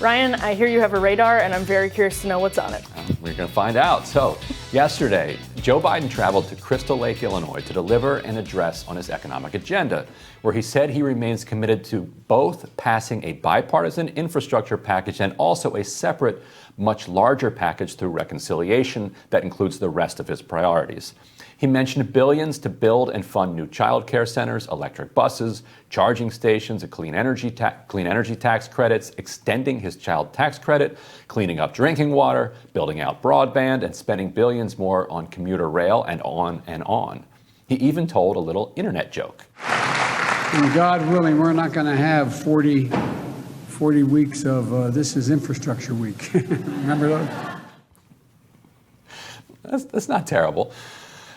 Ryan, I hear you have a radar, and I'm very curious to know what's on it. We're going to find out. So, yesterday, Joe Biden traveled to Crystal Lake, Illinois, to deliver an address on his economic agenda, where he said he remains committed to both passing a bipartisan infrastructure package and also a separate, much larger package through reconciliation that includes the rest of his priorities. He mentioned billions to build and fund new child care centers, electric buses, charging stations, a clean energy tax credits, extending his child tax credit, cleaning up drinking water, building out broadband, and spending billions more on commuter rail, and on and on. He even told a little internet joke. And God willing, we're not going to have 40 weeks of this is infrastructure week. Remember those? That's not terrible.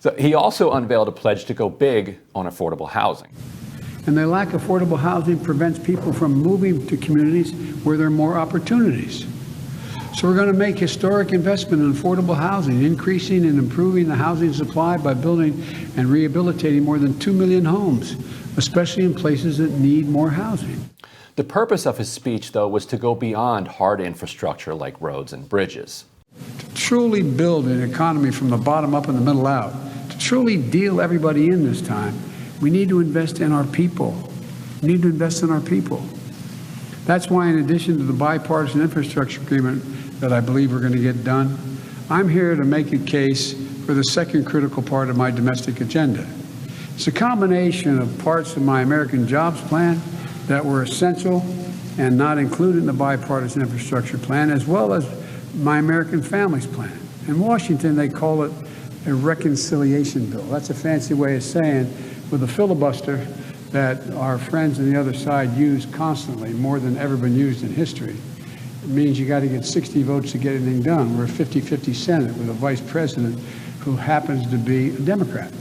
So he also unveiled a pledge to go big on affordable housing. And the lack of affordable housing prevents people from moving to communities where there are more opportunities. So we're going to make historic investment in affordable housing, increasing and improving the housing supply by building and rehabilitating more than 2 million homes, especially in places that need more housing. The purpose of his speech, though, was to go beyond hard infrastructure like roads and bridges. To truly build an economy from the bottom up and the middle out, to truly deal everybody in this time, we need to invest in our people. We need to invest in our people. That's why, in addition to the bipartisan infrastructure agreement that I believe we're going to get done, I'm here to make a case for the second critical part of my domestic agenda. It's a combination of parts of my American Jobs Plan that were essential and not included in the bipartisan infrastructure plan, as well as my American Families Plan. In Washington, they call it a reconciliation bill. That's a fancy way of saying, with a filibuster that our friends on the other side use constantly, more than ever been used in history. It means you got to get 60 votes to get anything done. We're a 50-50 Senate with a vice president who happens to be a Democrat.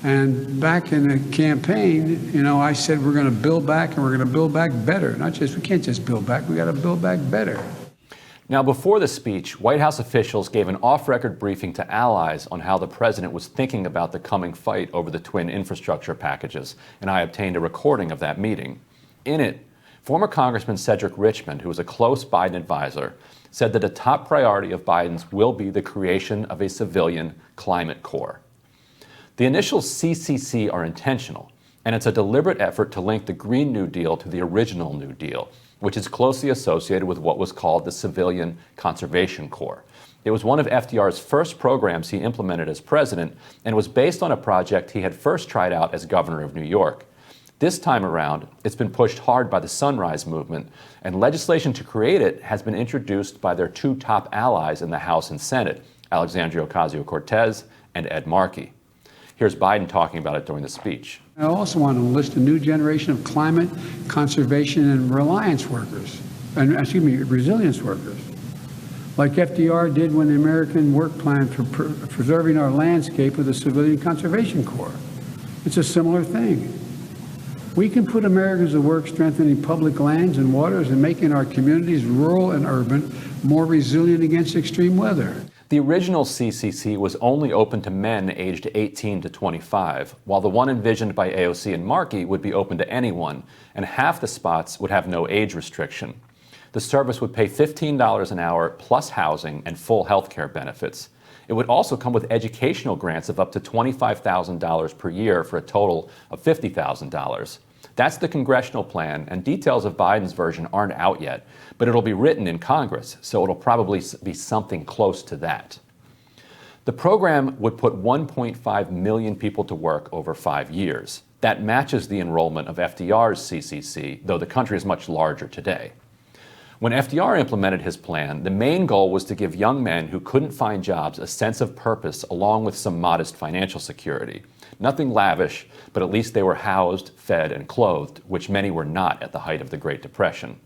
And back in the campaign, I said we're going to build back, and we're going to build back better. We can't just build back, we got to build back better. Now, before the speech, White House officials gave an off-record briefing to allies on how the president was thinking about the coming fight over the twin infrastructure packages, and I obtained a recording of that meeting. In it, former Congressman Cedric Richmond, who was a close Biden advisor, said that a top priority of Biden's will be the creation of a civilian climate corps. The initials CCC are intentional, and it's a deliberate effort to link the Green New Deal to the original New Deal, which is closely associated with what was called the Civilian Conservation Corps. It was one of FDR's first programs he implemented as president, and was based on a project he had first tried out as governor of New York. This time around, it's been pushed hard by the Sunrise Movement, and legislation to create it has been introduced by their two top allies in the House and Senate, Alexandria Ocasio-Cortez and Ed Markey. Here's Biden talking about it during the speech. I also want to enlist a new generation of climate, conservation, and resilience workers, like FDR did when the American Work Plan for preserving our landscape with the Civilian Conservation Corps. It's a similar thing. We can put Americans to work strengthening public lands and waters and making our communities, rural and urban, more resilient against extreme weather. The original CCC was only open to men aged 18 to 25, while the one envisioned by AOC and Markey would be open to anyone, and half the spots would have no age restriction. The service would pay $15 an hour plus housing and full health care benefits. It would also come with educational grants of up to $25,000 per year for a total of $50,000. That's the congressional plan, and details of Biden's version aren't out yet, but it'll be written in Congress, so it'll probably be something close to that. The program would put 1.5 million people to work over 5 years. That matches the enrollment of FDR's CCC, though the country is much larger today. When FDR implemented his plan, the main goal was to give young men who couldn't find jobs a sense of purpose along with some modest financial security. Nothing lavish, but at least they were housed, fed, and clothed, which many were not at the height of the Great Depression.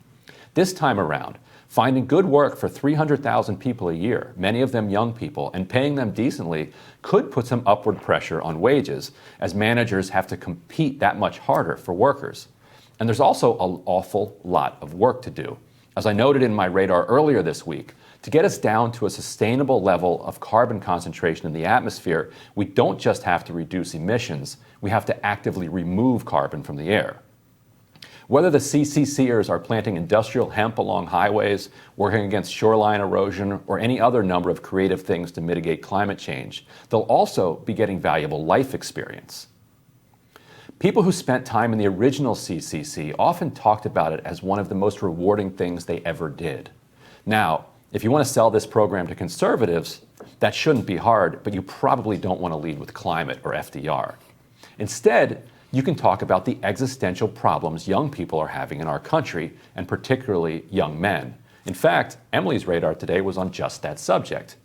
This time around, finding good work for 300,000 people a year, many of them young people, and paying them decently could put some upward pressure on wages, as managers have to compete that much harder for workers. And there's also an awful lot of work to do. As I noted in my radar earlier this week, to get us down to a sustainable level of carbon concentration in the atmosphere, we don't just have to reduce emissions, we have to actively remove carbon from the air. Whether the CCCers are planting industrial hemp along highways, working against shoreline erosion, or any other number of creative things to mitigate climate change, they'll also be getting valuable life experience. People who spent time in the original CCC often talked about it as one of the most rewarding things they ever did. Now, if you want to sell this program to conservatives, that shouldn't be hard, but you probably don't want to lead with climate or FDR. Instead, you can talk about the existential problems young people are having in our country, and particularly young men. In fact, Emily's radar today was on just that subject.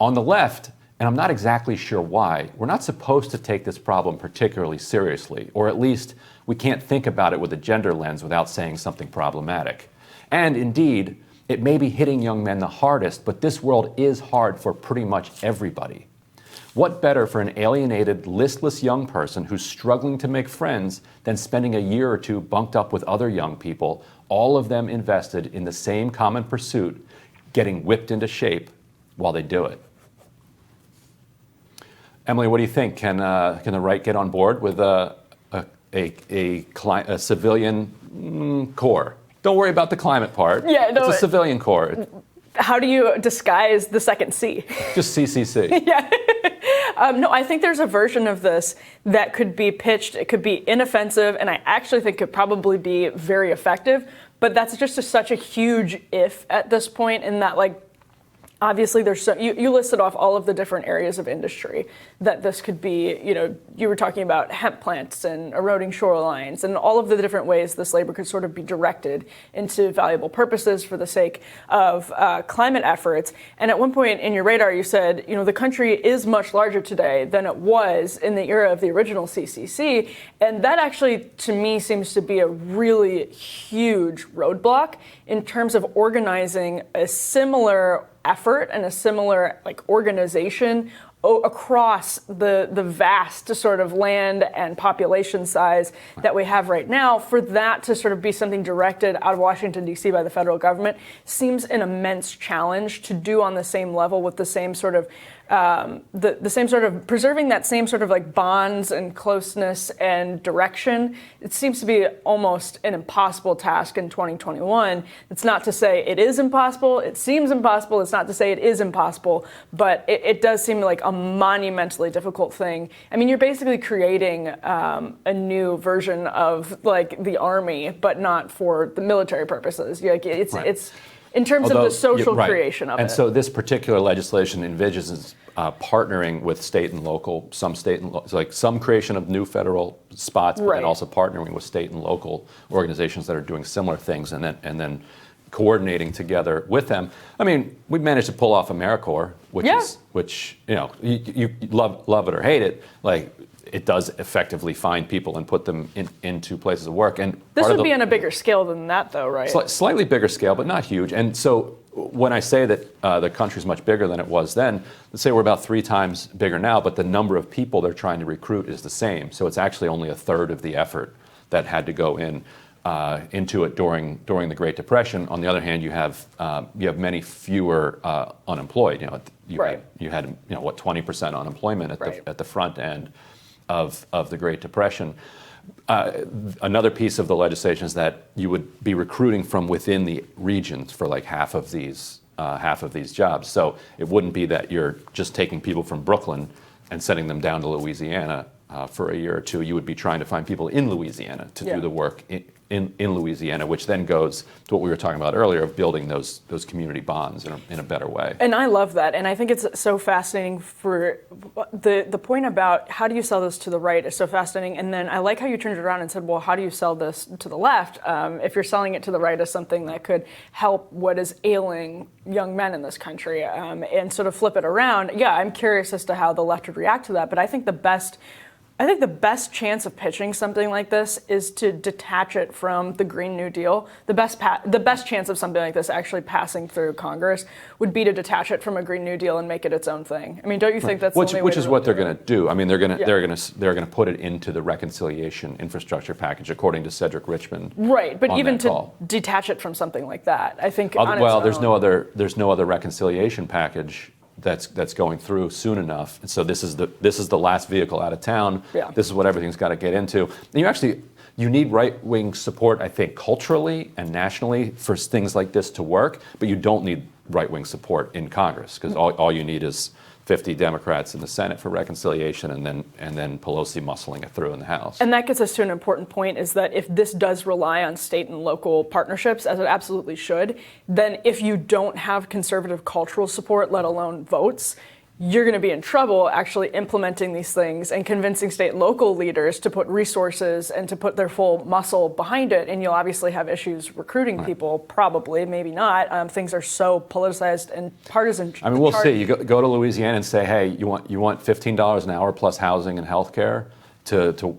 On the left, and I'm not exactly sure why, we're not supposed to take this problem particularly seriously, or at least we can't think about it with a gender lens without saying something problematic. And indeed, it may be hitting young men the hardest, but this world is hard for pretty much everybody. What better for an alienated, listless young person who's struggling to make friends than spending a year or two bunked up with other young people, all of them invested in the same common pursuit, getting whipped into shape while they do it? Emily, what do you think? Can the right get on board with a civilian corps? Don't worry about the climate part. Yeah, no, it's a civilian corps. How do you disguise the second C? Just CCC. Yeah. No, I think there's a version of this that could be pitched. It could be inoffensive, and I actually think could probably be very effective. But that's just such a huge if at this point, in that, like, obviously there's you listed off all of the different areas of industry that this could be. You know, you were talking about hemp plants and eroding shorelines and all of the different ways this labor could sort of be directed into valuable purposes for the sake of climate efforts. And at one point in your radar, you said, you know, the country is much larger today than it was in the era of the original CCC. And that actually, to me, seems to be a really huge roadblock in terms of organizing a similar effort and a similar, like, organization across the vast sort of land and population size that we have right now. For that to sort of be something directed out of Washington, D.C. by the federal government seems an immense challenge to do on the same level with the same sort of the same sort of preserving that same sort of, like, bonds and closeness and direction. It seems to be almost an impossible task in 2021. It's not to say it is impossible. It seems impossible. It's not to say it is impossible, but it does seem like a monumentally difficult thing. I mean, you're basically creating a new version of, like, the army, but not for the military purposes. Like, it's in terms of the social creation of it. And so this particular legislation envisages partnering with state and local, some creation of new federal spots, but then also partnering with state and local organizations that are doing similar things, and then coordinating together with them. I mean, we managed to pull off AmeriCorps, which you know, you love it or hate it, like, it does effectively find people and put them into places of work. And this would be on a bigger scale than that, though, right? Slightly bigger scale, but not huge. And so when I say that the country's much bigger than it was then, let's say we're about 3 times bigger now, but the number of people they're trying to recruit is the same. So it's actually only a third of the effort that had to go into it during the Great Depression. On the other hand, you have many fewer unemployed. You know, you had 20% unemployment at the front end of the Great Depression. Another piece of the legislation is that you would be recruiting from within the regions for, like, half of these jobs. So it wouldn't be that you're just taking people from Brooklyn and sending them down to Louisiana for a year or two. You would be trying to find people in Louisiana to do the work in Louisiana, which then goes to what we were talking about earlier of building those community bonds in a better way. And I love that. And I think it's so fascinating for the point about how do you sell this to the right is so fascinating. And then I like how you turned it around and said, well, how do you sell this to the left? If you're selling it to the right as something that could help what is ailing young men in this country, and sort of flip it around. Yeah, I'm curious as to how the left would react to that. But I think the best chance of pitching something like this is to detach it from the Green New Deal. The best chance of something like this actually passing through Congress would be to detach it from a Green New Deal and make it its own thing. I mean, don't you think that's the only way which is to what they're going to do? I mean, they're going to put it into the reconciliation infrastructure package, according to Cedric Richmond. Right, but even to detach it from something like that, I think. There's no other reconciliation package that's going through soon enough. And so this is the last vehicle out of town. Yeah. This is what everything's got to get into. And You need right-wing support, I think, culturally and nationally for things like this to work, but you don't need right-wing support in Congress, because all you need is 50 Democrats in the Senate for reconciliation, and then Pelosi muscling it through in the House. And that gets us to an important point, is that if this does rely on state and local partnerships, as it absolutely should, then if you don't have conservative cultural support, let alone votes, you're going to be in trouble actually implementing these things and convincing state and local leaders to put resources and to put their full muscle behind it. And you'll obviously have issues recruiting people, probably, maybe not. Things are so politicized and partisan. I mean, we'll see. You go to Louisiana and say, hey, you want $15 an hour plus housing and health care to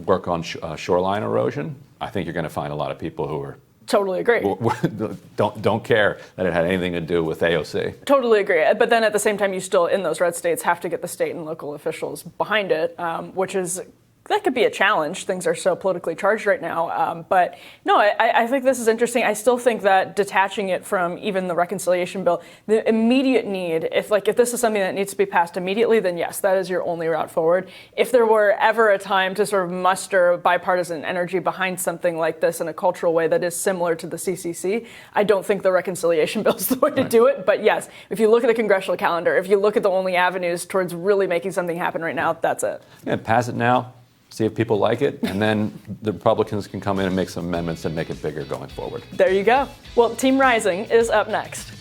work on shoreline erosion. I think you're going to find a lot of people who are totally agree. Don't care that it had anything to do with AOC. Totally agree. But then at the same time, you still, in those red states, have to get the state and local officials behind it, which is, that could be a challenge. Things are so politically charged right now. But no, I think this is interesting. I still think that detaching it from even the reconciliation bill, the immediate need, if this is something that needs to be passed immediately, then yes, that is your only route forward. If there were ever a time to sort of muster bipartisan energy behind something like this in a cultural way that is similar to the CCC, I don't think the reconciliation bill is the way to do it. But yes, if you look at the congressional calendar, if you look at the only avenues towards really making something happen right now, that's it. Yeah, pass it now. See if people like it, and then the Republicans can come in and make some amendments and make it bigger going forward. There you go. Well, Team Rising is up next.